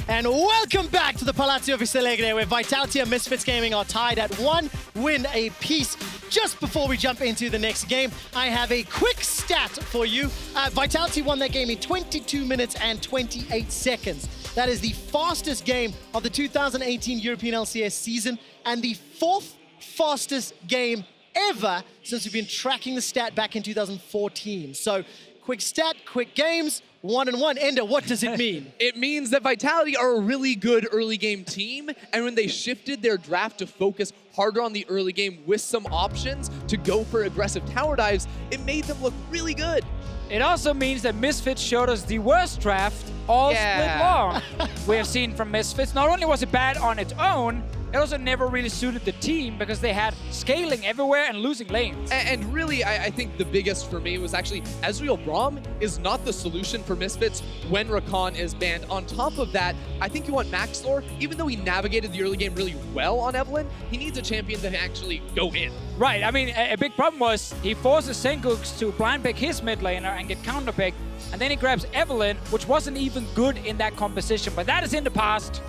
And welcome back to the Palazzo Vistalegre, where Vitality and Misfits Gaming are tied at 1 win apiece. Just before we jump into the next game, I have a quick stat for you. Vitality won that game in 22 minutes and 28 seconds. That is the fastest game of the 2018 European LCS season and the 4th fastest game ever since we've been tracking the stat back in 2014. So, quick stat, quick games. 1-1. Ender, what does it mean? It means that Vitality are a really good early game team, and when they shifted their draft to focus harder on the early game with some options to go for aggressive tower dives, it made them look really good. It also means that Misfits showed us the worst draft all split long we have seen from Misfits. Not only was it bad on its own, it also never really suited the team because they had scaling everywhere and losing lanes. And really, I think the biggest for me was actually Ezreal Braum is not the solution for Misfits when Rakan is banned. On top of that, I think you want Maxlore, even though he navigated the early game really well on Evelynn, he needs a champion that can actually go in. Right, I mean, a big problem was he forces Sencux to blind pick his mid laner and get counter picked, and then he grabs Evelynn, which wasn't even good in that composition, but that is in the past.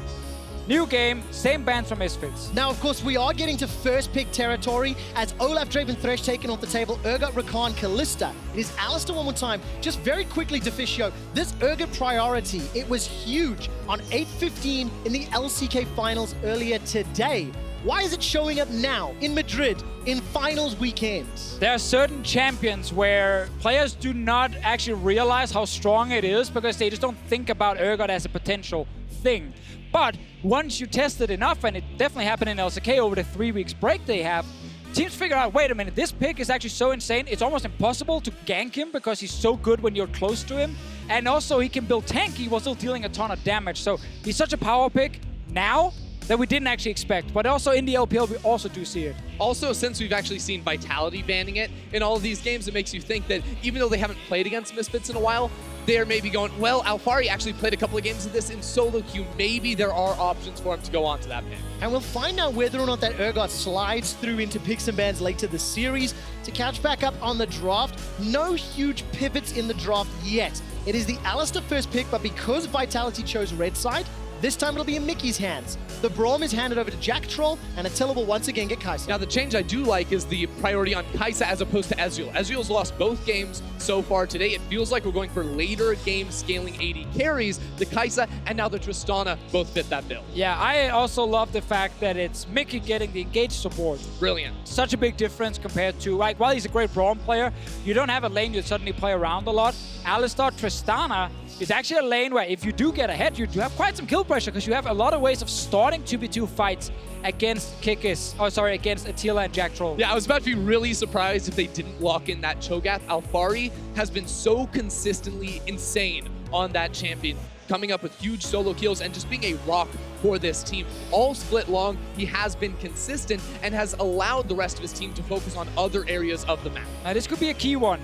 New game, same bans from Misfits. Now, of course, we are getting to first pick territory as Olaf, Draven, Thresh taken off the table, Urgot, Rakan, Kalista. It is Alistar one more time. Just very quickly, Deficio, this Urgot priority, it was huge on 8:15 in the LCK finals earlier today. Why is it showing up now in Madrid in finals weekends? There are certain champions where players do not actually realize how strong it is because they just don't think about Urgot as a potential thing. But once you test it enough, and it definitely happened in LCK over the 3 weeks break they have, teams figure out, wait a minute, this pick is actually so insane, it's almost impossible to gank him because he's so good when you're close to him. And also he can build tanky while still dealing a ton of damage. So he's such a power pick now that we didn't actually expect. But also in the LPL, we also do see it. Also, since we've actually seen Vitality banning it in all of these games, it makes you think that even though they haven't played against Misfits in a while, they're maybe going, well, Alphari actually played a couple of games of this in solo queue. Maybe there are options for him to go on to that pick. And we'll find out whether or not that Urgot slides through into picks and bans later this series. To catch back up on the draft, no huge pivots in the draft yet. It is the Alistar first pick, but because Vitality chose red side, this time it'll be in Mickey's hands. The Braum is handed over to Jactroll, and Attila will once again get Kai'Sa. Now, the change I do like is the priority on Kai'Sa as opposed to Ezreal. Ezreal's lost both games so far today. It feels like we're going for later game scaling AD carries. The Kai'Sa and now the Tristana both fit that bill. Yeah, I also love the fact that it's Mikyx getting the engaged support. Brilliant. Such a big difference compared to, like, while he's a great Braum player, you don't have a lane you suddenly play around a lot. Alistar, Tristana is actually a lane where if you do get ahead, you do have quite some kill pressure because you have a lot of ways of starting 2v2 fights against Kikis, against Attila and Jactroll. Yeah, I was about to be really surprised if they didn't lock in that Cho'gath. Alphari has been so consistently insane on that champion, coming up with huge solo kills and just being a rock for this team. All split long, he has been consistent and has allowed the rest of his team to focus on other areas of the map. Now this could be a key one.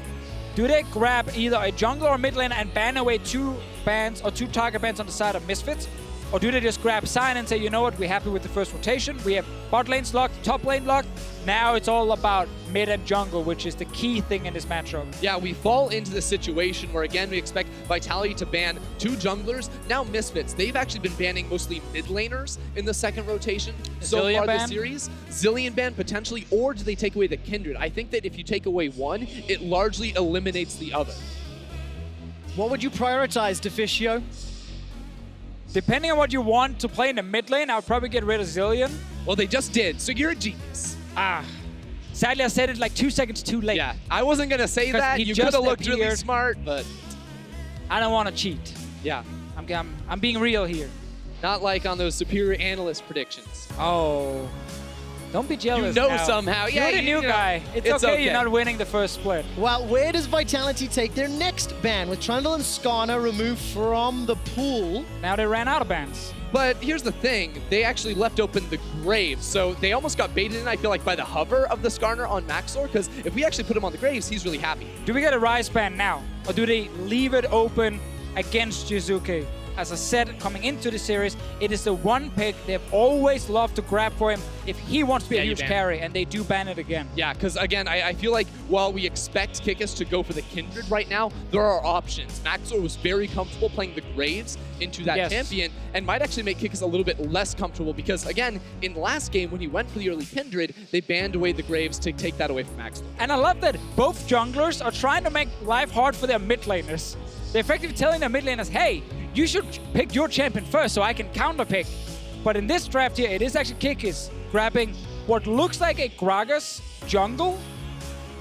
Do they grab either a jungle or mid lane and ban away 2 bans or 2 target bans on the side of Misfits? Or do they just grab Sion and say, you know what, we're happy with the first rotation, we have bot lanes locked, top lane locked, now it's all about mid and jungle, which is the key thing in this matchup. Yeah, we fall into the situation where, again, we expect Vitality to ban 2 junglers. Now Misfits, they've actually been banning mostly mid laners in the second rotation so far this series. Zilean ban potentially, or do they take away the Kindred? I think that if you take away one, it largely eliminates the other. What would you prioritize, Deficio? Depending on what you want to play in the mid lane, I would probably get rid of Zilean. Well, they just did, so you're a genius. Sadly, I said it like 2 seconds too late. Yeah, I wasn't going to say that. You could have looked really smart, but I don't want to cheat. Yeah. I'm being real here. Not like on those superior analyst predictions. Oh. Don't be jealous. You know now. somehow. Yeah, you're the new guy. It's okay you're not winning the first split. Well, where does Vitality take their next ban with Trundle and Skarner removed from the pool? Now they ran out of bans. But here's the thing, they actually left open the Graves, so they almost got baited in, I feel like, by the hover of the Skarner on Maxlore, because if we actually put him on the Graves, he's really happy. Do we get a Rise ban now? Or do they leave it open against Jiizuke? as I said, coming into the series, it is the one pick they've always loved to grab for him if he wants to be a huge carry, and they do ban it again. Yeah, because again, I feel like while we expect Kikis to go for the Kindred right now, there are options. Maxlore was very comfortable playing the Graves into that champion, and might actually make Kikis a little bit less comfortable because, again, in the last game, when he went for the early Kindred, they banned away the Graves to take that away from Maxlore. And I love that both junglers are trying to make life hard for their mid laners. They're effectively telling their mid laners, hey, you should pick your champion first so I can counter pick. But in this draft here, it is actually Kikis grabbing what looks like a Gragas jungle.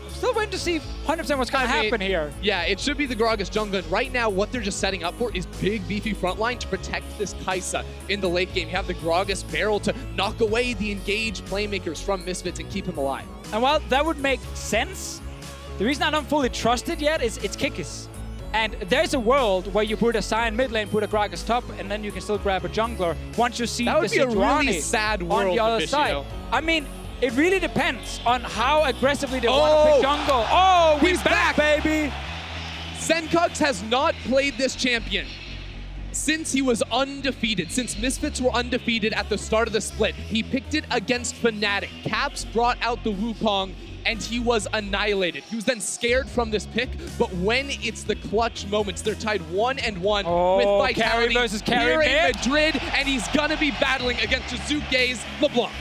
Still waiting to see 100% what's going to happen here. Yeah, it should be the Gragas jungle. And right now, what they're just setting up for is big, beefy frontline to protect this Kai'Sa in the late game. You have the Gragas barrel to knock away the engaged playmakers from Misfits and keep him alive. And while that would make sense, the reason I don't fully trust it yet is it's Kikis. And there's a world where you put a Sion mid lane, put a Gragas top, and then you can still grab a jungler once you see the Sejuani a really sad world on the other side. I mean, it really depends on how aggressively they want to pick jungle. Oh, he's back, baby! Sencux has not played this champion since he was undefeated, since Misfits were undefeated at the start of the split. He picked it against Fnatic. Caps brought out the Wukong, and he was annihilated. He was then scared from this pick, but when it's the clutch moments, they're tied 1-1 with Vitality carry versus carry here in Madrid, and he's gonna be battling against Jiizuke's LeBlanc.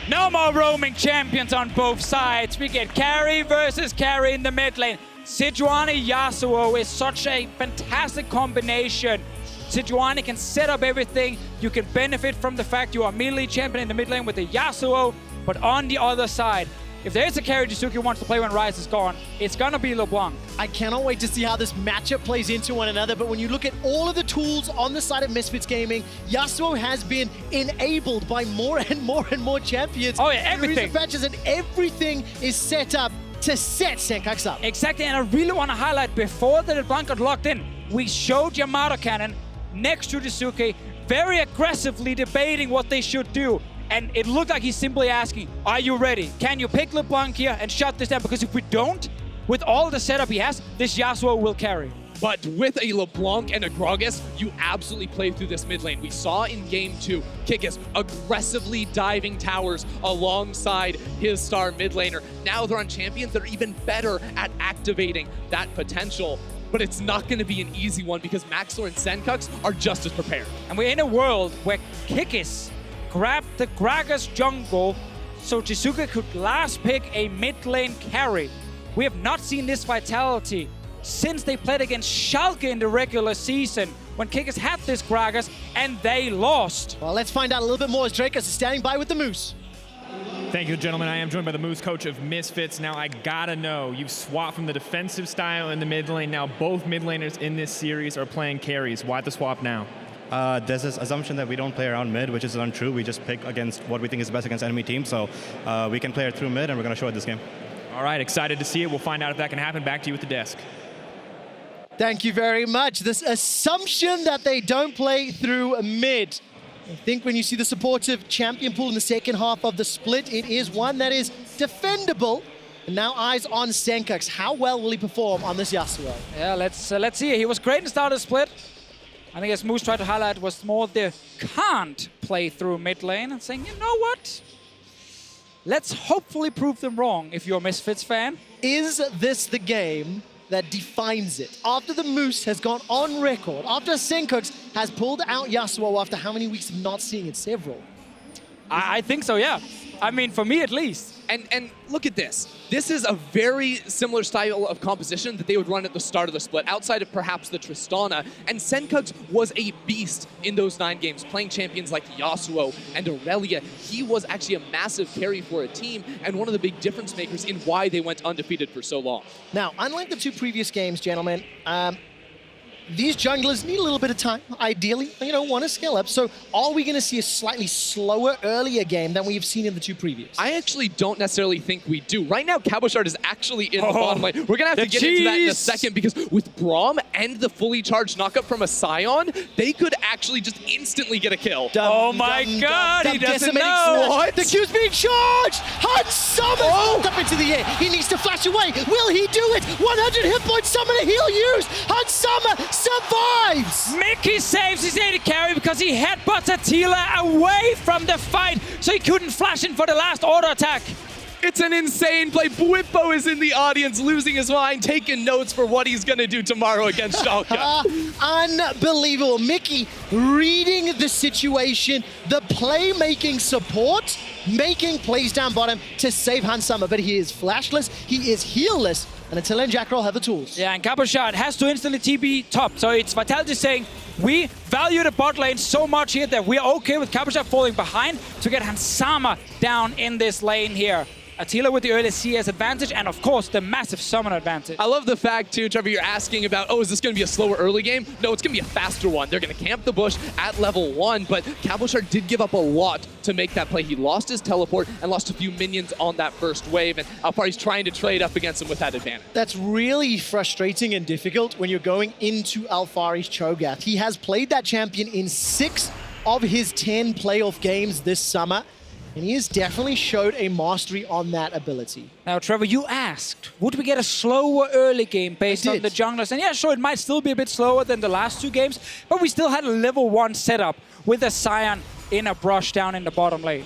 No more roaming champions on both sides. We get carry versus carry in the mid lane. Sejuani Yasuo is such a fantastic combination. Sejuani can set up everything. You can benefit from the fact you are melee champion in the mid lane with the Yasuo, but on the other side, if there is a carry Jiizuke wants to play when Ryze is gone, it's gonna be LeBlanc. I cannot wait to see how this matchup plays into one another, but when you look at all of the tools on the side of Misfits Gaming, Yasuo has been enabled by more and more and more champions. Oh yeah, everything. Patches, and everything is set up to set Sencux up. Exactly, and I really want to highlight, before the LeBlanc got locked in, we showed Yamato Cannon next to Jiizuke, very aggressively debating what they should do. And it looked like he's simply asking, are you ready? Can you pick LeBlanc here and shut this down? Because if we don't, with all the setup he has, this Yasuo will carry. But with a LeBlanc and a Gragas, you absolutely play through this mid lane. We saw in game 2, Kikis aggressively diving towers alongside his star mid laner. Now they're on champions that are even better at activating that potential. But it's not going to be an easy one because Maxlore and Sencux are just as prepared. And we're in a world where Kikis grabbed the Gragas jungle so Jiizuke could last pick a mid lane carry. We have not seen this vitality since they played against Schalke in the regular season, when Kikis had this Gragas and they lost. Well, let's find out a little bit more as Drakos is standing by with the Moose. Thank you, gentlemen. I am joined by the Moose coach of Misfits. Now, I gotta know, you've swapped from the defensive style in the mid lane. Now, both mid laners in this series are playing carries. Why the swap now? There's this assumption that we don't play around mid, which is untrue. We just pick against what we think is best against enemy teams. So we can play it through mid, and we're going to show it this game. All right, excited to see it. We'll find out if that can happen. Back to you at the desk. Thank you very much. This assumption that they don't play through mid. I think when you see the supportive champion pool in the second half of the split, it is one that is defendable. And now eyes on Sencux. How well will he perform on this Yasuo? Yeah, let's see. He was great in the start of the split. I think as Moose tried to highlight was more the can't play through mid lane and saying, you know what? Let's hopefully prove them wrong if you're a Misfits fan. Is this the game that defines it? After the Moose has gone on record, after Sencux has pulled out Yasuo after how many weeks of not seeing it? Several. I think so, yeah. I mean, for me at least. And look at this. This is a very similar style of composition that they would run at the start of the split, outside of perhaps the Tristana. And Sencux was a beast in those 9 games, playing champions like Yasuo and Aurelia. He was actually a massive carry for a team and one of the big difference makers in why they went undefeated for so long. Now, unlike the 2 previous games, gentlemen, these junglers need a little bit of time, ideally, want to scale up. So are we going to see a slightly slower, earlier game than we've seen in the 2 previous? I actually don't necessarily think we do. Right now, Cabochard is actually in the bottom lane. We're going to have to get into that in a second because with Braum and the fully charged knockup from a Sion, they could actually just instantly get a kill. Oh my god, he doesn't know! What? The Q's being charged! Hunt Summon! Up into the air. He needs to flash away. Will he do it? 100 hit points, Summon a heal used! Hunt Summer survives! Mikyx saves his AD carry because he headbutts Attila away from the fight, so he couldn't flash in for the last auto attack. It's an insane play. Bwippo is in the audience, losing his mind, taking notes for what he's going to do tomorrow against Schalke. Unbelievable. Mickey reading the situation, the playmaking support, making plays down bottom to save Hansama, but he is flashless, he is healless, and Attila and Jactroll have the tools. Yeah, and Cabochard has to instantly TP top, so it's Vitality saying, we value the bot lane so much here that we're okay with Cabochard falling behind to get Hansama down in this lane here. Attila with the early CS advantage, and of course, the massive summon advantage. I love the fact, too, Trevor, you're asking about, oh, is this going to be a slower early game? No, it's going to be a faster one. They're going to camp the bush at level 1, but Cabochard did give up a lot to make that play. He lost his teleport and lost a few minions on that first wave, and Alphari's trying to trade up against him with that advantage. That's really frustrating and difficult when you're going into Alphari's Cho'gath. He has played that champion in 6 of his 10 playoff games this summer, and he has definitely showed a mastery on that ability. Now, Trevor, you asked, would we get a slower early game based on the junglers? And yeah, sure, it might still be a bit slower than the last 2 games, but we still had a level 1 setup with a Sion in a brush down in the bottom lane.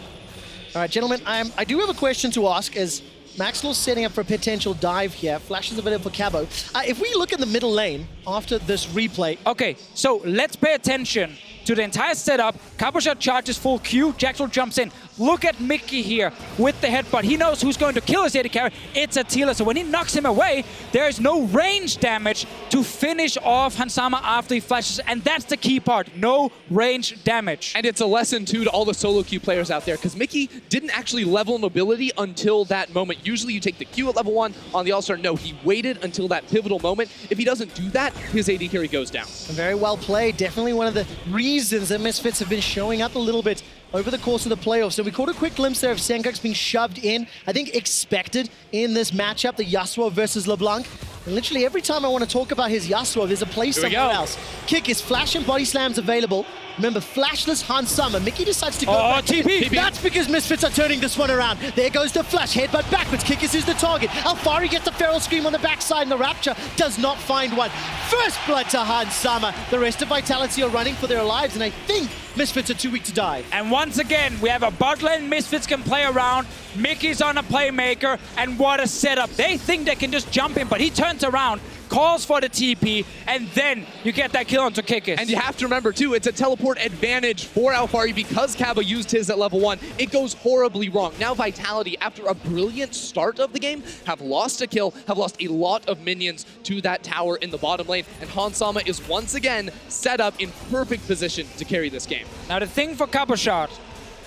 All right, gentlemen, I do have a question to ask as Maxlore's setting up for a potential dive here. Flash is available for Cabo. If we look in the middle lane after this replay... Okay, so let's pay attention to the entire setup. Cabochard charges full Q, Jactroll jumps in. Look at Mickey here with the headbutt. He knows who's going to kill his AD carry. It's Attila, so when he knocks him away, there is no range damage to finish off Hansama after he flashes, and that's the key part, no range damage. And it's a lesson, too, to all the solo queue players out there, because Mickey didn't actually level an ability until that moment. Usually you take the Q at level 1 on the All-Star. No, he waited until that pivotal moment. If he doesn't do that, his AD carry goes down. Very well played. Definitely one of the reasons that Misfits have been showing up a little bit over the course of the playoffs. So we caught a quick glimpse there of Sencux being shoved in, I think expected in this matchup, the Yasuo versus LeBlanc. And literally every time I want to talk about his Yasuo, there's a play somewhere else. Kikis, flash and body slams available. Remember, flashless Hansama. Mickey decides to go back. TP. That's because Misfits are turning this one around. There goes the flash, headbutt backwards. Kikis is the target. Alphari gets the feral scream on the backside, and the Rapture does not find one. First blood to Hansama. The rest of Vitality are running for their lives, and I think Misfits are too weak to dive. And once again, we have a bot lane Misfits can play around. Mickey's on a playmaker, and what a setup. They think they can just jump in, but he turns around, calls for the TP, and then you get that kill onto Kikis. And you have to remember, too, it's a teleport advantage for Alphari because Cabo used his at level 1. It goes horribly wrong. Now Vitality, after a brilliant start of the game, have lost a kill, have lost a lot of minions to that tower in the bottom lane, and Hansama is once again set up in perfect position to carry this game. Now the thing for Cabochard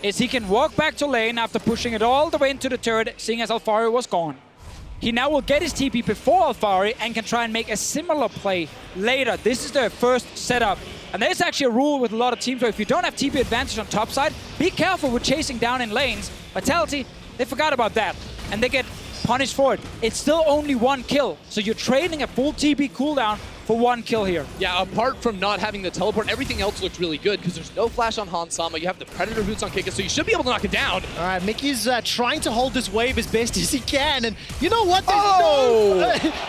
is he can walk back to lane after pushing it all the way into the turret, seeing as Alphari was gone. He now will get his TP before Alphari and can try and make a similar play later. This is their first setup. And there's actually a rule with a lot of teams where if you don't have TP advantage on top side, be careful with chasing down in lanes. Vitality, they forgot about that. And they get punished for it. It's still only 1 kill. So you're trading a full TP cooldown for 1 kill here. Yeah, apart from not having the teleport, everything else looks really good because there's no flash on Hansama. You have the Predator boots on Kikis, so you should be able to knock it down. All right, Mickey's trying to hold this wave as best as he can, and you know what?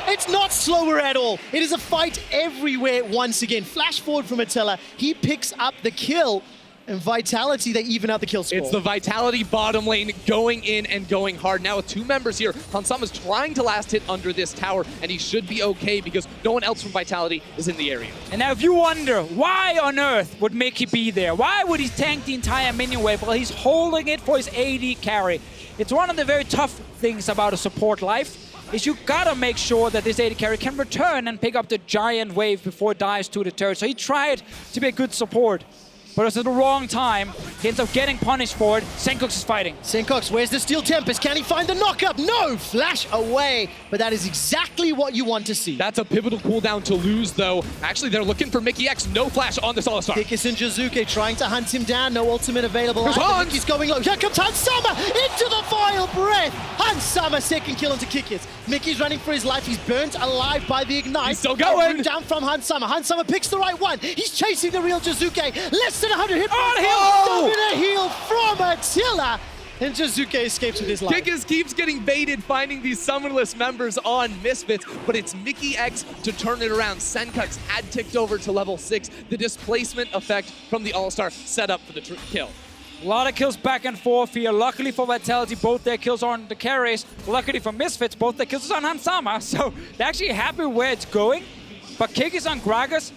It's not slower at all. It is a fight everywhere once again. Flash forward from Attila. He picks up the kill, and Vitality, they even out the kill score. It's the Vitality bottom lane going in and going hard. Now with 2 members here, Hansama's trying to last hit under this tower, and he should be okay because no one else from Vitality is in the area. And now if you wonder, why on earth would Mickey be there? Why would he tank the entire minion wave? Well, he's holding it for his AD carry. It's one of the very tough things about a support life, is you gotta make sure that this AD carry can return and pick up the giant wave before it dies to the turret. So he tried to be a good support, but it was at the wrong time. He ends up getting punished for it. Sencux is fighting. Sencux, where's the Steel Tempest? Can he find the knockup? No! Flash away. But that is exactly what you want to see. That's a pivotal cooldown to lose, though. Actually, they're looking for Mikyx. No flash on this Alistar. Kikis and Jiizuke trying to hunt him down. No ultimate available. He's going low. Here comes Hansama into the vile breath. Hansama, second kill onto Kikis. Mickey's running for his life. He's burnt alive by the Ignite. He's still going. Down from Hansama. Hansama picks the right one. He's chasing the real Jiizuke. Less than 100 hit points. Oh! Dominant heal from Attila. And Jiizuke escapes with his life. Kikis keeps getting baited, finding these summonless members on Misfits, but it's Mikyx to turn it around. Sencux had ticked over to level 6. The displacement effect from the Alistar set up for the kill. A lot of kills back and forth here. Luckily for Vitality, both their kills are on the carries. Luckily for Misfits, both their kills are on Hansama. So they're actually happy where it's going. But Kikis on Gragas,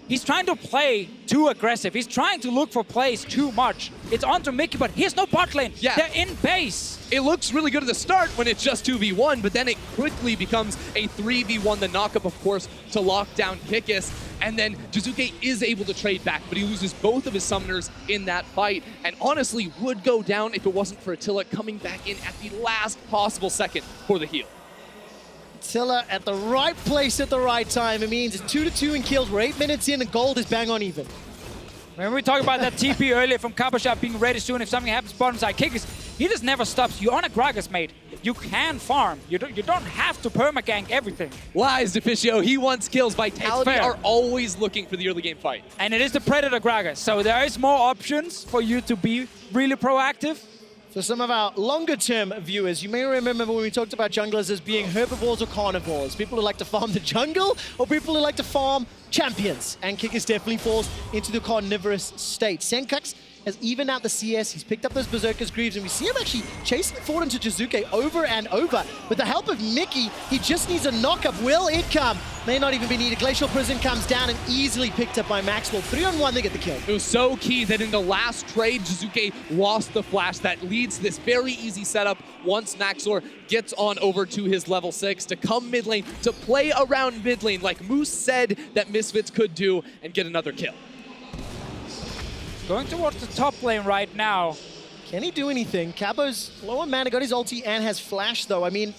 he's trying to play too aggressive. He's trying to look for plays too much. It's onto Mickey, but here's no bot lane. Yeah. They're in base. It looks really good at the start when it's just 2v1, but then it quickly becomes a 3v1. The knockup, of course, to lock down Kikis. And then Jiizuke is able to trade back, but he loses both of his summoners in that fight. And honestly, would go down if it wasn't for Attila coming back in at the last possible second for the heal. Attila at the right place at the right time. It means it's 2-2 in kills. We're 8 minutes in and gold is bang on even. When we talk about that TP earlier from Cabochard being ready soon if something happens bottom side, Kikis, he just never stops. You're on a Gragas, mate. You can farm. You don't have to permagank everything. Lies, Deficio. He wants kills. Vitality are always looking for the early game fight. And it is the Predator Gragas, so there is more options for you to be really proactive. For some of our longer-term viewers, you may remember when we talked about junglers as being herbivores or carnivores. People who like to farm the jungle or people who like to farm champions. And Kikis definitely falls into the carnivorous state. Sencux has evened out the CS. He's picked up those Berserker's Greaves, and we see him actually chasing forward into Jiizuke over and over. With the help of Mickey, he just needs a knockup. Will it come? May not even be needed. Glacial Prison comes down and easily picked up by Maxlore. 3-on-1, they get the kill. It was so key that in the last trade, Jiizuke lost the flash. That leads this very easy setup once Maxlore gets on over to his level 6 to come mid lane, to play around mid lane like Moose said that Misfits could do and get another kill. Going towards the top lane right now. Can he do anything? Cabo's low on mana, got his ulti and has flash though. I mean,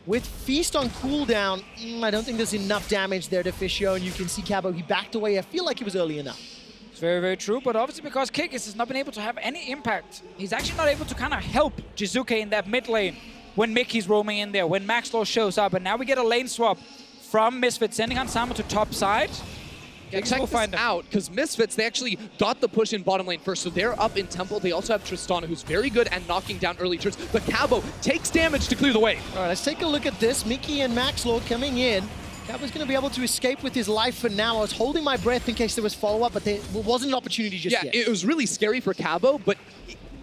with Feast on cooldown, I don't think there's enough damage there to Deficio, and you can see Cabo, he backed away. I feel like he was early enough. It's very, very true, but obviously because Kikis has not been able to have any impact, he's actually not able to kind of help Jiizuke in that mid lane when Mickey's roaming in there, when Maxlore shows up, and now we get a lane swap from Misfits, sending Hansama to top side. Yeah, check this out, because Misfits, they actually got the push in bottom lane first, so they're up in Temple. They also have Tristana, who's very good at knocking down early turrets, but Cabo takes damage to clear the way. All right, let's take a look at this. Mickey and Maxlore coming in. Cabo's going to be able to escape with his life for now. I was holding my breath in case there was follow-up, but there wasn't an opportunity just yet. Yeah, it was really scary for Cabo, but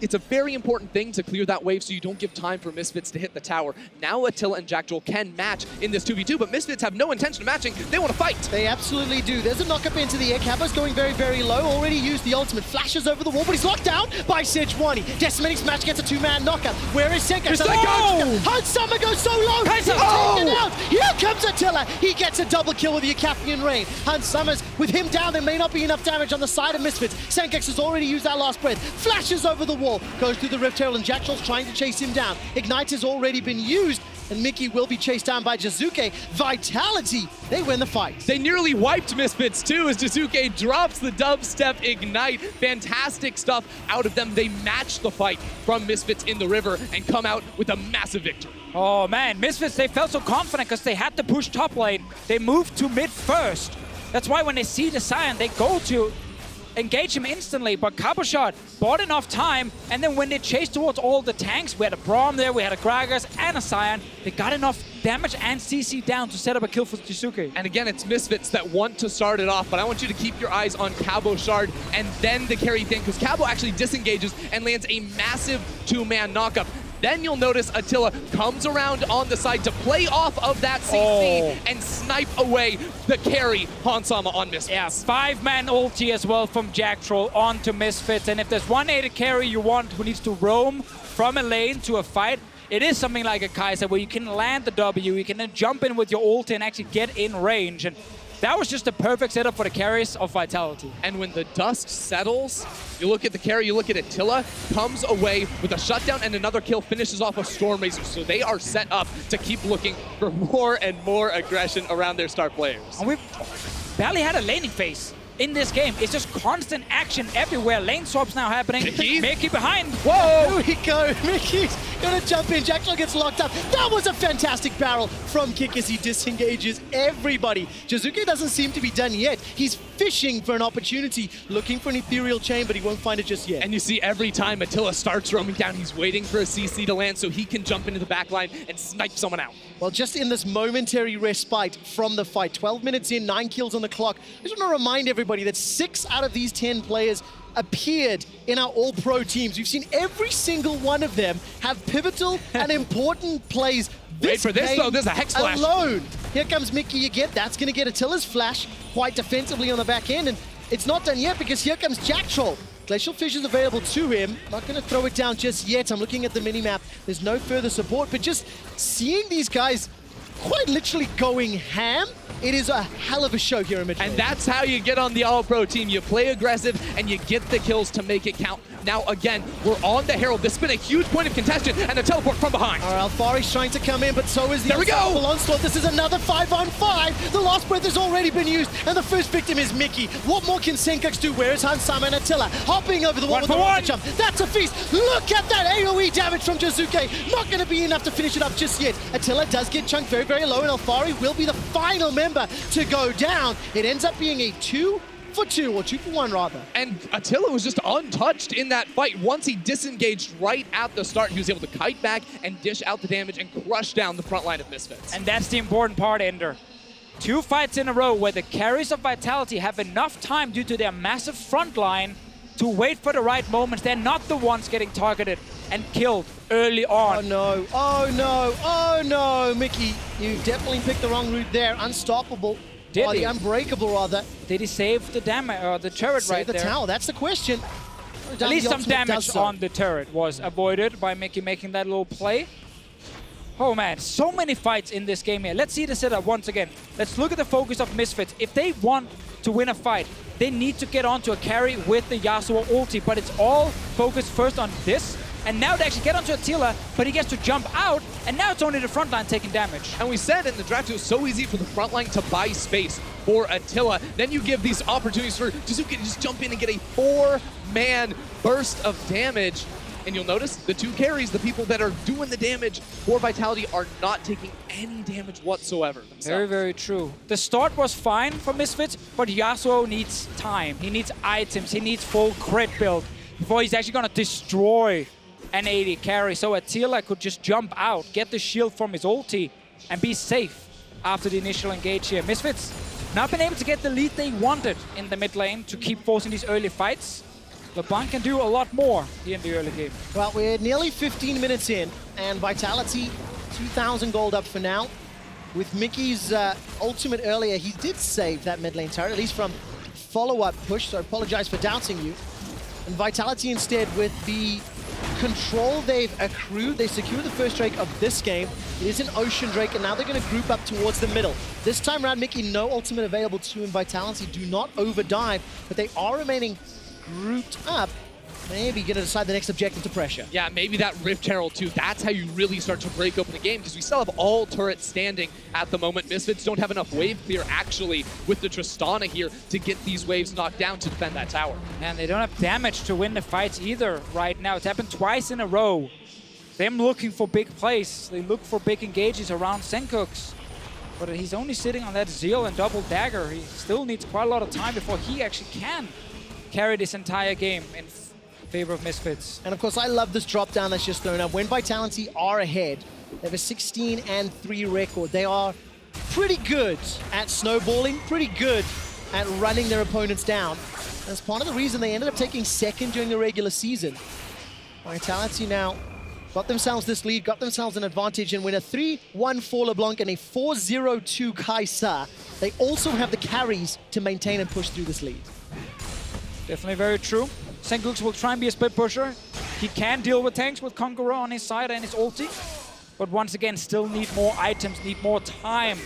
it's a very important thing to clear that wave so you don't give time for Misfits to hit the tower. Now Attila and Jactroll can match in this 2v2, but Misfits have no intention of matching. They want to fight. They absolutely do. There's a knock-up into the air. Cabo's going very, very low. Already used the ultimate. Flashes over the wall, but he's locked down by Sejuani. Decimating Smash gets a 2-man knockup. Where is Sencux? Hansama goes so low. He's taken out. Here comes Attila. He gets a double kill with the Yasuo Rain. Hansama's with him down. There may not be enough damage on the side of Misfits. Sencux has already used that last breath. Flashes over the wall. Goes through the Rift Herald, and Jactroll's trying to chase him down. Ignite has already been used, and Mickey will be chased down by Jiizuke. Vitality, they win the fight. They nearly wiped Misfits too as Jiizuke drops the dubstep Ignite. Fantastic stuff out of them. They match the fight from Misfits in the river and come out with a massive victory. Oh man, Misfits, they felt so confident because they had to push top lane. They moved to mid first. That's why when they see the Sion, they go to engage him instantly, but Cabochard bought enough time, and then when they chased towards all the tanks, we had a Braum there, we had a Gragas and a Sion, they got enough damage and CC down to set up a kill for Jiizuke. And again, it's Misfits that want to start it off, but I want you to keep your eyes on Cabochard and then the carry thing, because Cabo actually disengages and lands a massive 2-man knockup. Then you'll notice Attila comes around on the side to play off of that CC and snipe away the carry Hansama on Misfits. Yeah, 5-man ulti as well from Jactroll onto Misfits. And if there's one AD carry you want who needs to roam from a lane to a fight, it is something like a Kai'Sa where you can land the W, you can then jump in with your ulti and actually get in range. And that was just a perfect setup for the carries of Vitality. And when the dust settles, you look at the carry, you look at Attila, comes away with a shutdown and another kill, finishes off a Storm Razor. So they are set up to keep looking for more and more aggression around their star players. And we've barely had a laning phase in this game. It's just constant action everywhere. Lane swaps now happening. Mickey? Mickey behind. Whoa! Here we go. Mickey's Gonna jump in. Jactroll gets locked up. That was a fantastic barrel from Kikis. He disengages everybody. Jiizuke doesn't seem to be done yet. He's fishing for an opportunity, looking for an ethereal chain, but he won't find it just yet. And you see every time Attila starts roaming down, he's waiting for a CC to land so he can jump into the backline and snipe someone out. Well, just in this momentary respite from the fight, 12 minutes in, 9 kills on the clock, I just want to remind everybody that 6 out of these 10 players appeared in our all-pro teams. We've seen every single one of them have pivotal and important plays. Wait for this, though. There's a Hex Flash. Alone. Here comes Mikyx again. That's going to get Attila's flash quite defensively on the back end. And it's not done yet because here comes Jactroll. Glacial Fissure's available to him. Not going to throw it down just yet. I'm looking at the minimap. There's no further support, but just seeing these guys quite literally going ham, it is a hell of a show here in mid lane. And that's how you get on the all-pro team. You play aggressive and you get the kills to make it count. Now again, we're on the Herald. This has been a huge point of contention and a teleport from behind. All right, Alphari's trying to come in, but so is the There we go! onslaught. This is another 5-on-5. The last breath has already been used, and the first victim is Mikyx. What more can Sencux do? Where is Hansama and Attila? Hopping over the wall with the rocket jump. That's a feast. Look at that AoE damage from Jiizuke. Not going to be enough to finish it up just yet. Attila does get chunked very, very low, and Alphari will be the final member to go down. It ends up being a 2-for-2, or 2-for-1 rather. And Attila was just untouched in that fight. Once he disengaged right at the start, he was able to kite back and dish out the damage and crush down the front line of Misfits. And that's the important part, Ender. 2 fights in a row where the carries of Vitality have enough time due to their massive front line to wait for the right moments. They're not the ones getting targeted and killed early on. Oh no, oh no, oh no, Mikyx, you definitely picked the wrong route there. Unstoppable. Did he? The unbreakable, rather. Did he save the damage, or the turret Save right the there? tower, that's the question. At least some damage does so. on the turret was avoided by Mikyx making that little play. Oh man, so many fights in this game here. Let's see the setup once again. Let's look at the focus of Misfits. If they want to win a fight, they need to get onto a carry with the Yasuo ulti, but it's all focused first on this. And now they actually get onto Attila, but he gets to jump out, and now it's only the front line taking damage. And we said in the draft it was so easy for the front line to buy space for Attila. Then you give these opportunities for Jiizuke to just jump in and get a 4-man burst of damage. And you'll notice the 2 carries, the people that are doing the damage for Vitality, are not taking any damage whatsoever themselves. Very, very true. The start was fine for Misfits, but Yasuo needs time. He needs items. He needs full crit build before he's actually going to destroy an AD carry. So Attila could just jump out, get the shield from his ulti, and be safe after the initial engage here. Misfits not been able to get the lead they wanted in the mid lane to keep forcing these early fights. LeBlanc can do a lot more here in the early game. Well, we're nearly 15 minutes in, and Vitality, 2,000 gold up for now. With Mikyx's ultimate earlier, he did save that mid lane turret, at least from follow-up push, so I apologize for doubting you. And Vitality instead, with the control they've accrued, they secure the first Drake of this game. It is an Ocean Drake, and now they're going to group up towards the middle. This time around, Mikyx, no ultimate available to him. Vitality do not overdive, but they are remaining grouped up. Maybe going to decide the next objective to pressure. Yeah, maybe that Rift Herald too. That's how you really start to break open the game, because we still have all turrets standing at the moment. Misfits don't have enough wave clear, actually, with the Tristana here to get these waves knocked down to defend that tower. And they don't have damage to win the fights either right now. It's happened twice in a row. Them looking for big plays. They look for big engages around Sencux. But he's only sitting on that Zeal and double dagger. He still needs quite a lot of time before he actually can carry this entire game in favor of Misfits. And of course, I love this drop down that's just thrown up. When Vitality are ahead, they have a 16-3 record. They are pretty good at snowballing, pretty good at running their opponents down. That's part of the reason they ended up taking second during the regular season. Vitality now got themselves this lead, got themselves an advantage, and win a 3-1 for LeBlanc and a 4-0 Kai'Sa. They also have the carries to maintain and push through this lead. Definitely very true. Sencux will try and be a split pusher. He can deal with tanks with Conqueror on his side and his ulti. But once again, still need more items, need more time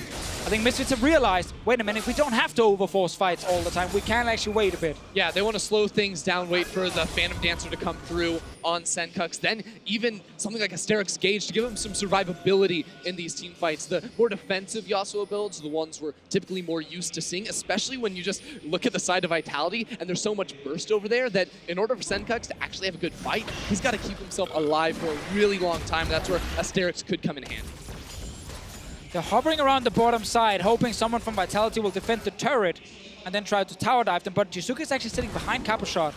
I think Misfits have realized, wait a minute, we don't have to overforce fights all the time. We can actually wait a bit. Yeah, they want to slow things down, wait for the Phantom Dancer to come through on Sencux. Then even something like Asterix Gauge to give him some survivability in these team fights. The more defensive Yasuo builds are the ones we're typically more used to seeing, especially when you just look at the side of Vitality and there's so much burst over there that in order for Sencux to actually have a good fight, he's got to keep himself alive for a really long time. That's where Asterix could come in handy. They're hovering around the bottom side, hoping someone from Vitality will defend the turret and then try to tower dive them. But Jiizuke is actually sitting behind Cabochard.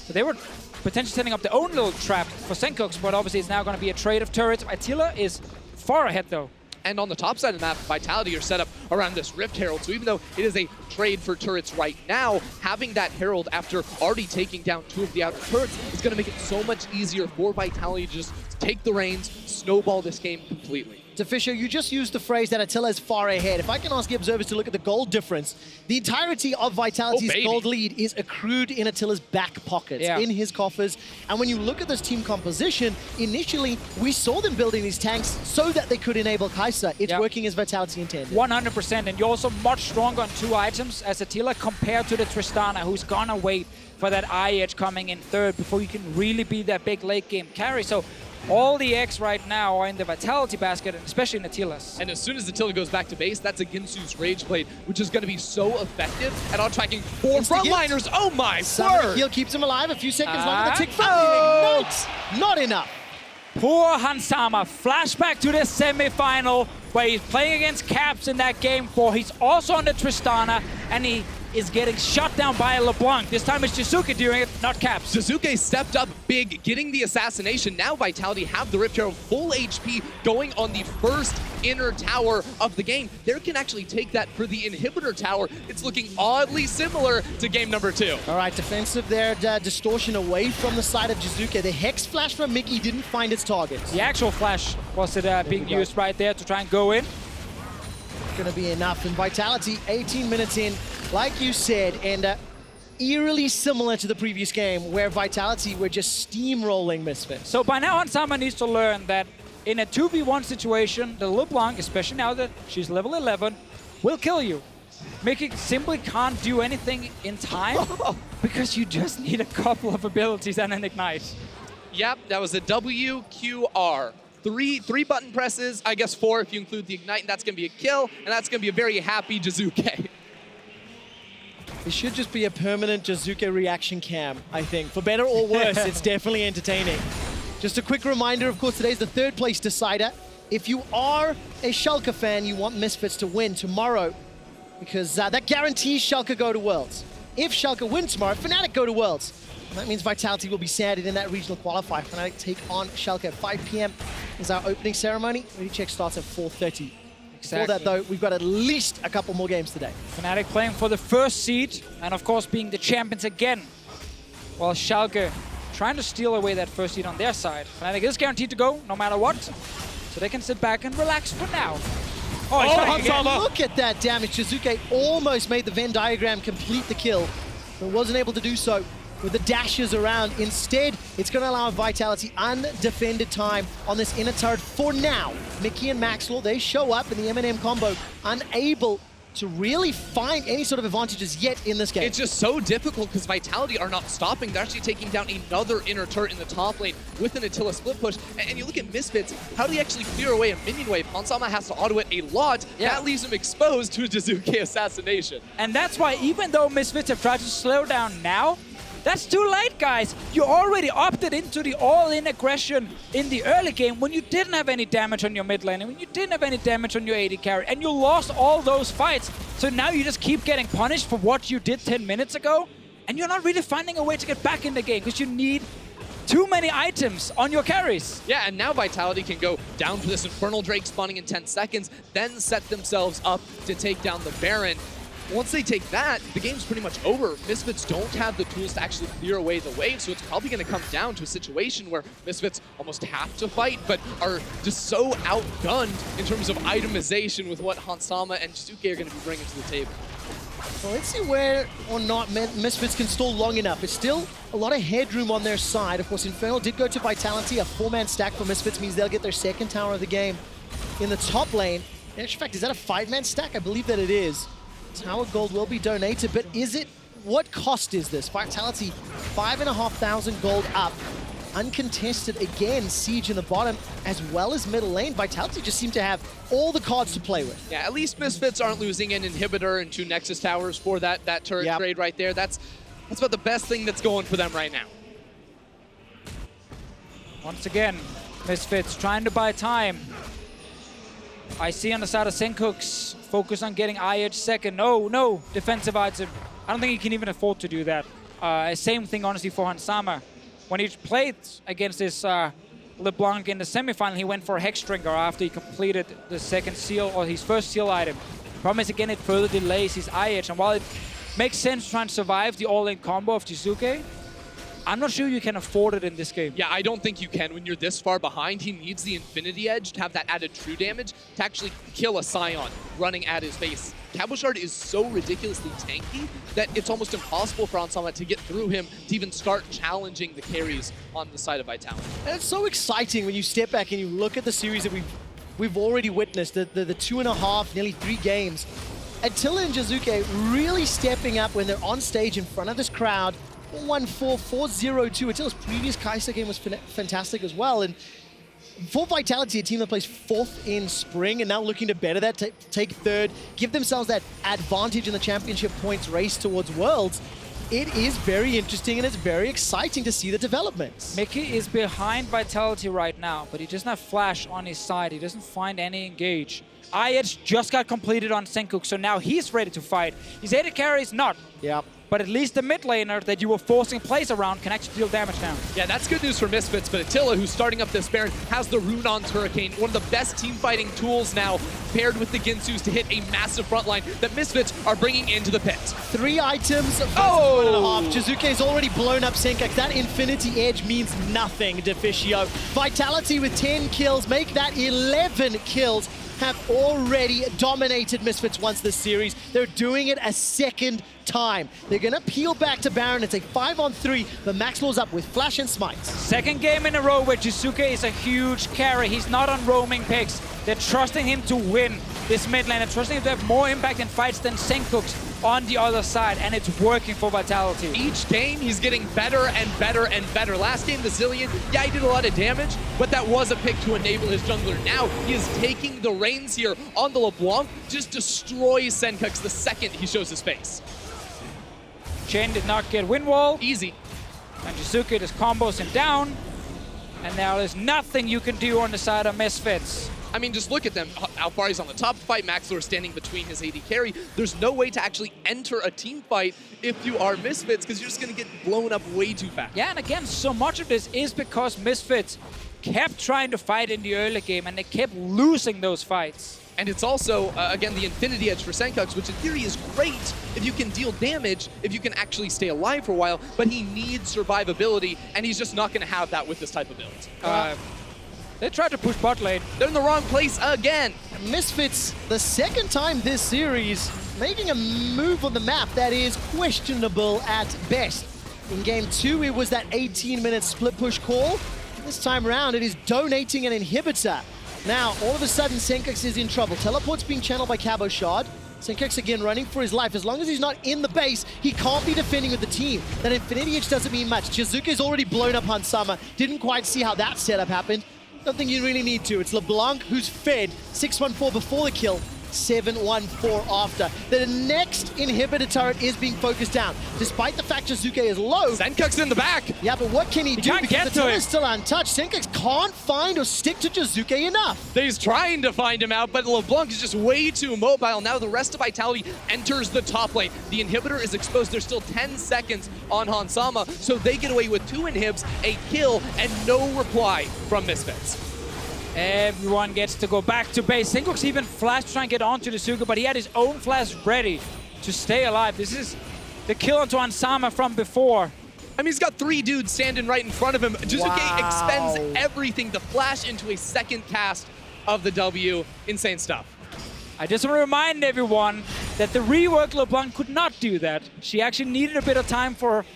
So they were potentially setting up their own little trap for Sencux, but obviously it's now going to be a trade of turrets. Attila is far ahead though. And on the top side of the map, Vitality are set up around this Rift Herald. So even though it is a trade for turrets right now, having that Herald after already taking down 2 of the outer turrets is going to make it so much easier for Vitality to just take the reins, snowball this game completely. Deficio, you just used the phrase that Attila is far ahead. If I can ask the observers to look at the gold difference, the entirety of Vitality's gold lead is accrued in Attila's back pockets, in his coffers. And when you look at this team composition, initially we saw them building these tanks so that they could enable Kai'Sa. It's working as Vitality intended. 100%, and you're also much stronger on 2 items as Attila compared to the Tristana, who's gonna wait for that eye edge coming in third before you can really be that big late game carry. So all the eggs right now are in the Vitality basket, and especially in Attila's. And as soon as Attila goes back to base, that's a Ginsu's Rage Blade, which is going to be so effective at outtracking 4 frontliners. Oh my word! Heal keeps him alive. A few seconds longer. The tick from not enough. Poor Hansama. Flashback to the semi-final where he's playing against Caps in that game 4. He's also on the Tristana, and he is getting shut down by a LeBlanc. This time it's Jiizuke doing it, not Caps. Jiizuke stepped up big, getting the assassination. Now Vitality have the Rift Herald full HP going on the first inner tower of the game. They can actually take that for the inhibitor tower. It's looking oddly similar to game number 2. All right, defensive there, distortion away from the side of Jiizuke. The Hex Flash from Mikyx didn't find its targets. The actual flash was being used right there to try and go in. Gonna be enough. And Vitality, 18 minutes in, like you said, and eerily similar to the previous game where Vitality were just steamrolling Misfits. So by now, Hansama needs to learn that in a 2v1 situation, the LeBlanc, especially now that she's level 11, will kill you. Mikyx simply can't do anything in time because you just need a couple of abilities and an ignite. Yep, that was a WQR. Three button presses, I guess 4 if you include the ignite, and that's going to be a kill, and that's going to be a very happy Jiizuke. It should just be a permanent Jiizuke reaction cam, I think. For better or worse, it's definitely entertaining. Just a quick reminder, of course, today's the 3rd place decider. If you are a Schalke fan, you want Misfits to win tomorrow, because that guarantees Schalke go to Worlds. If Schalke win tomorrow, Fnatic go to Worlds. That means Vitality will be sanded in that regional qualifier. Fnatic take on Schalke at 5 p.m. is our opening ceremony. Ready check starts at 4:30. Before that, though, we've got at least a couple more games today. Fnatic playing for the first seed, and of course being the champions again. While Schalke trying to steal away that first seed on their side. Fnatic is guaranteed to go, no matter what. So they can sit back and relax for now. Oh, look at that damage. Jiizuke almost made the Venn diagram complete the kill, but wasn't able to do so with the dashes around. Instead, it's going to allow Vitality undefended time on this inner turret for now. Mikyx and Maxlore, they show up in the M&M combo, unable to really find any sort of advantages yet in this game. It's just so difficult because Vitality are not stopping. They're actually taking down another inner turret in the top lane with an Attila split push. And you look at Misfits, how do they actually clear away a minion wave? Hansama has to auto it a lot. That leaves him exposed to a Jiizuke assassination. And that's why even though Misfits have tried to slow down now, that's too late, guys. You already opted into the all-in aggression in the early game when you didn't have any damage on your mid lane and when you didn't have any damage on your AD carry, and you lost all those fights. So now you just keep getting punished for what you did 10 minutes ago, and you're not really finding a way to get back in the game because you need too many items on your carries. Yeah, and now Vitality can go down for this Infernal Drake spawning in 10 seconds, then set themselves up to take down the Baron. Once they take that, the game's pretty much over. Misfits don't have the tools to actually clear away the wave, so it's probably going to come down to a situation where Misfits almost have to fight, but are just so outgunned in terms of itemization with what Hansama and Jiizuke are going to be bringing to the table. So let's see where or not Misfits can stall long enough. It's still a lot of headroom on their side. Of course, Infernal did go to Vitality. A 4-man stack for Misfits means they'll get their 2nd tower of the game in the top lane. In actual fact, is that a 5-man stack? I believe that it is. Tower gold will be donated, but is it, what cost is this? Vitality, 5,500 gold up. Uncontested again, Siege in the bottom, as well as middle lane. Vitality just seem to have all the cards to play with. Yeah, at least Misfits aren't losing an inhibitor and 2 Nexus towers for that turret trade right there. That's about the best thing that's going for them right now. Once again, Misfits trying to buy time. I see on the side of Sencux, focus on getting IH second. No, defensive item. I don't think he can even afford to do that. Same thing, honestly, for Hansama. When he played against this LeBlanc in the semifinal, he went for a Hexdrinker after he completed the second seal, or his first seal item. Problem is, again, it further delays his IH, and while it makes sense to try and survive the all-in combo of Jiizuke, I'm not sure you can afford it in this game. Yeah, I don't think you can when you're this far behind. He needs the Infinity Edge to have that added true damage to actually kill a Sion running at his base. Cabochard is so ridiculously tanky that it's almost impossible for Hansama to get through him to even start challenging the carries on the side of Vitality. And it's so exciting when you step back and you look at the series that we've already witnessed, the 2.5, nearly 3 games. Attila and Jiizuke really stepping up when they're on stage in front of this crowd. 4-1-4, 4-0-2. Attila's previous Kai'Sa game was fantastic as well. And for Vitality, a team that plays 4th in spring and now looking to better that, take 3rd, give themselves that advantage in the championship points race towards Worlds, it is very interesting and it's very exciting to see the developments. Mikyx is behind Vitality right now, but he doesn't have Flash on his side. He doesn't find any engage. IH just got completed on Sencux, so now he's ready to fight. His AD carry is not. Yep. But at least the mid laner that you were forcing plays around can actually deal damage now. Yeah, that's good news for Misfits, but Attila, who's starting up this Baron, has the Rune on Hurricane, one of the best team fighting tools now, paired with the Ginsus to hit a massive front line that Misfits are bringing into the pit. 3 items, Oh! 1.5. Jiizuke's already blown up Sencux. That Infinity Edge means nothing, Deficio. Vitality with 10 kills, make that 11 kills. Have already dominated Misfits once this series. They're doing it a second time. They're gonna peel back to Baron. It's a 5-on-3, but Maxlore's up with Flash and Smites. Second game in a row where Jiizuke is a huge carry. He's not on roaming picks. They're trusting him to win this mid lane. They're trusting him to have more impact in fights than Sencux on the other side, and it's working for Vitality. Each game, he's getting better and better and better. Last game, the Zillion, yeah, he did a lot of damage, but that was a pick to enable his jungler. Now, he is taking the reins here on the LeBlanc, just destroys Sencux the second he shows his face. Chain did not get win wall, Easy. and Jiizuke just combos him down, and now there's nothing you can do on the side of Misfits. I mean, just look at them. Alphari's on the top fight, Maxlore standing between his AD carry. There's no way to actually enter a team fight if you are Misfits, because you're just going to get blown up way too fast. Yeah, and again, so much of this is because Misfits kept trying to fight in the early game, and they kept losing those fights. And it's also, again, the Infinity Edge for Sencux, which in theory is great if you can deal damage, if you can actually stay alive for a while, but he needs survivability, and he's just not going to have that with this type of build. They tried to push bot lane. They're in the wrong place again. Misfits, the second time this series, making a move on the map that is questionable at best. In game 2, it was that 18-minute split push call. This time around, it is donating an inhibitor. Now, all of a sudden, Sencux is in trouble. Teleport's being channeled by Cabochard. Sencux again running for his life. As long as he's not in the base, he can't be defending with the team. That Infinity Edge doesn't mean much. Jiizuke's already blown up Hansama. Didn't quite see how that setup happened. Don't think you really need to. It's LeBlanc who's fed 6-1-4 before the kill, 7-1-4 after. The next inhibitor turret is being focused down. Despite the fact Jiizuke is low. Sencux in the back. Yeah, but what can he do? Can't Because get the to turret him. is still untouched. Sencux can't find or stick to Jiizuke enough. He's trying to find him out, but LeBlanc is just way too mobile. Now the rest of Vitality enters the top lane. The inhibitor is exposed. There's still 10 seconds on Hansama, so they get away with 2 inhibs, a kill, and no reply from Misfits. Everyone gets to go back to base. Sencux even flashed to try and get onto the Jiizuke, but he had his own flash ready to stay alive. This is the kill onto Hansama from before. I mean, he's got 3 dudes standing right in front of him. Jiizuke expends everything to flash into a second cast of the W. Insane stuff. I just want to remind everyone that the rework LeBlanc could not do that. She actually needed a bit of time for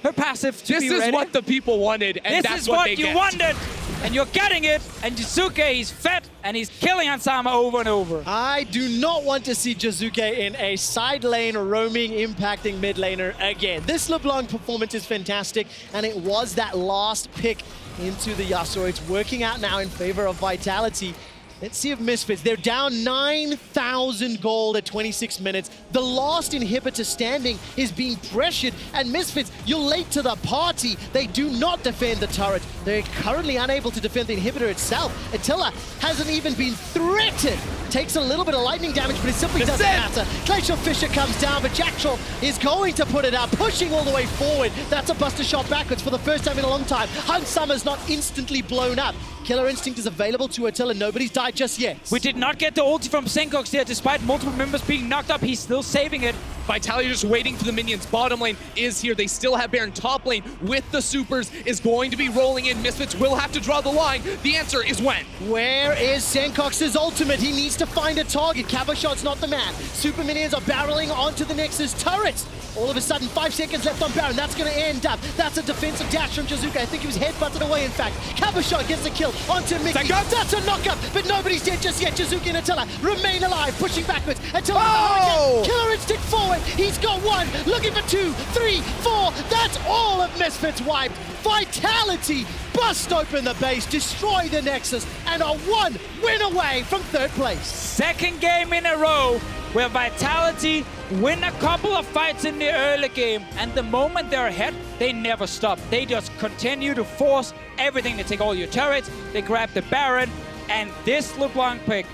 her passive to be ready. This is what the people wanted, and This that's is what what they you get. wanted! and you're getting it. And Jiizuke, he's fat, and he's killing Hansama over and over. I do not want to see Jiizuke in a side lane roaming, impacting mid laner again. This LeBlanc performance is fantastic, and it was that last pick into the Yasuo. It's working out now in favor of Vitality. Let's see if Misfits, they're down 9,000 gold at 26 minutes. The last inhibitor standing is being pressured, and Misfits, you're late to the party. They do not defend the turret. They're currently unable to defend the inhibitor itself. Attila hasn't even been threatened. Takes a little bit of lightning damage, but it simply doesn't matter. Glacial Fissure comes down, but Jactroll is going to put it out, pushing all the way forward. That's a buster shot backwards for the first time in a long time. Hansama's not instantly blown up. Killer Instinct is available to Attila. Nobody's died just yet. We did not get the ulti from Sencux here, despite multiple members being knocked up. He's still saving it. Vitality just waiting for the minions. Bottom lane is here. They still have Baron. Top lane with the supers is going to be rolling in. Misfits will have to draw the line. The answer is when. Where is Sencux's ultimate? He needs to find a target. Cabochard's not the man. Super minions are barreling onto the Nexus turrets. All of a sudden, 5 seconds left on Baron. That's going to end up. That's a defensive dash from Jiizuke. I think he was headbutted away, in fact. Cabochard gets the kill onto Mikyx. That's a knockup, but nobody's dead just yet. Jiizuke and Attila remain alive, pushing backwards. Attila, Killer Instinct forward. He's got 1, looking for 2, 3, 4. That's all of Misfits wiped. Vitality bust open the base, destroy the Nexus, and are 1 win away from 3rd place. Second game in a row where Vitality win a couple of fights in the early game, and the moment they're ahead, they never stop. They just continue to force everything. They take all your turrets, they grab the Baron, and this LeBlanc pick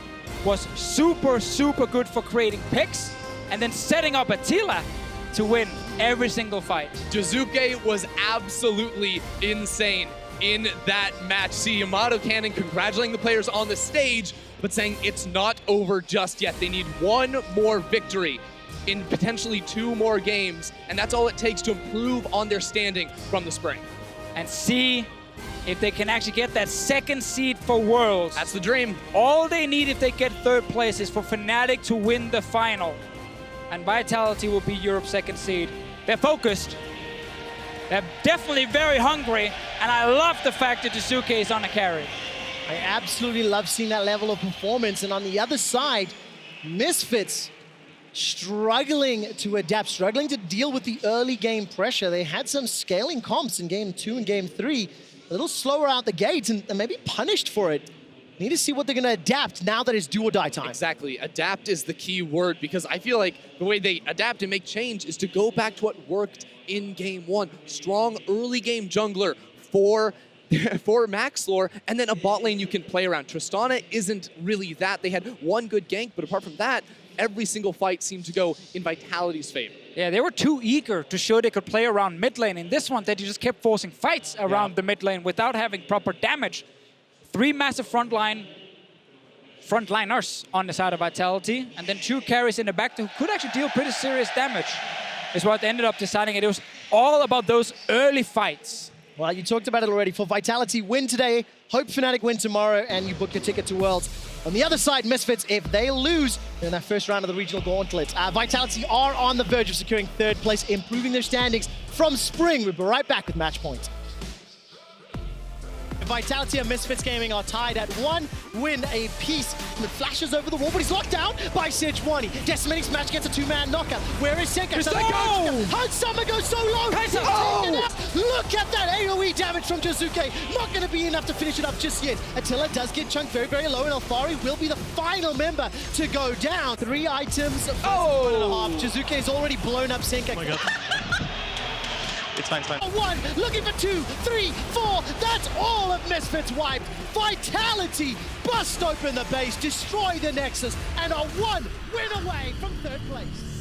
was super, super good for creating picks and then setting up Attila to win every single fight. Jiizuke was absolutely insane in that match. See Yamato Cannon congratulating the players on the stage, but saying it's not over just yet. They need 1 more victory in potentially 2 more games, and that's all it takes to improve on their standing from the spring. And see if they can actually get that 2nd seed for Worlds. That's the dream. All they need if they get 3rd place is for Fnatic to win the final. And Vitality will be Europe's 2nd seed. They're focused. They're definitely very hungry, and I love the fact that Jiizuke is on a carry. I absolutely love seeing that level of performance. And on the other side, Misfits struggling to adapt, struggling to deal with the early game pressure. They had some scaling comps in game 2 and game 3, a little slower out the gates, and maybe punished for it. Need to see what they're going to adapt now that it's do or die time. Exactly. Adapt is the key word, because I feel like the way they adapt and make change is to go back to what worked in game 1. Strong early game jungler for Maxlore, and then a bot lane you can play around. Tristana isn't really that. They had 1 good gank, but apart from that, every single fight seemed to go in Vitality's favor. Yeah, they were too eager to show they could play around mid lane. In this one, they just kept forcing fights around the mid lane without having proper damage. 3 massive frontliners on the side of Vitality, and then 2 carries in the back who could actually deal pretty serious damage, is what they ended up deciding. It was all about those early fights. Well, you talked about it already. For Vitality, win today, hope Fnatic win tomorrow, and you book your ticket to Worlds. On the other side, Misfits, if they lose in that first round of the regional gauntlet, Vitality are on the verge of securing 3rd place, improving their standings from spring. We'll be right back with Match Point. Vitality and Misfits Gaming are tied at 1 win apiece. It flashes over the wall, but he's locked down by Sejuani. Decimating Smash gets a 2-man knockout. Where is Sencux? Hansama goes so low. Look at that AoE damage from Jiizuke. Not going to be enough to finish it up just yet. Attila does get chunked very, very low, and Alphari will be the final member to go down. 3 items. 1.5. Jiizuke is already blown up Sencux. Oh my God. It's fine, it's fine. 1, looking for 2, 3, 4. That's all of Misfits wiped. Vitality bust open the base, destroy the Nexus, and are 1 win away from 3rd place.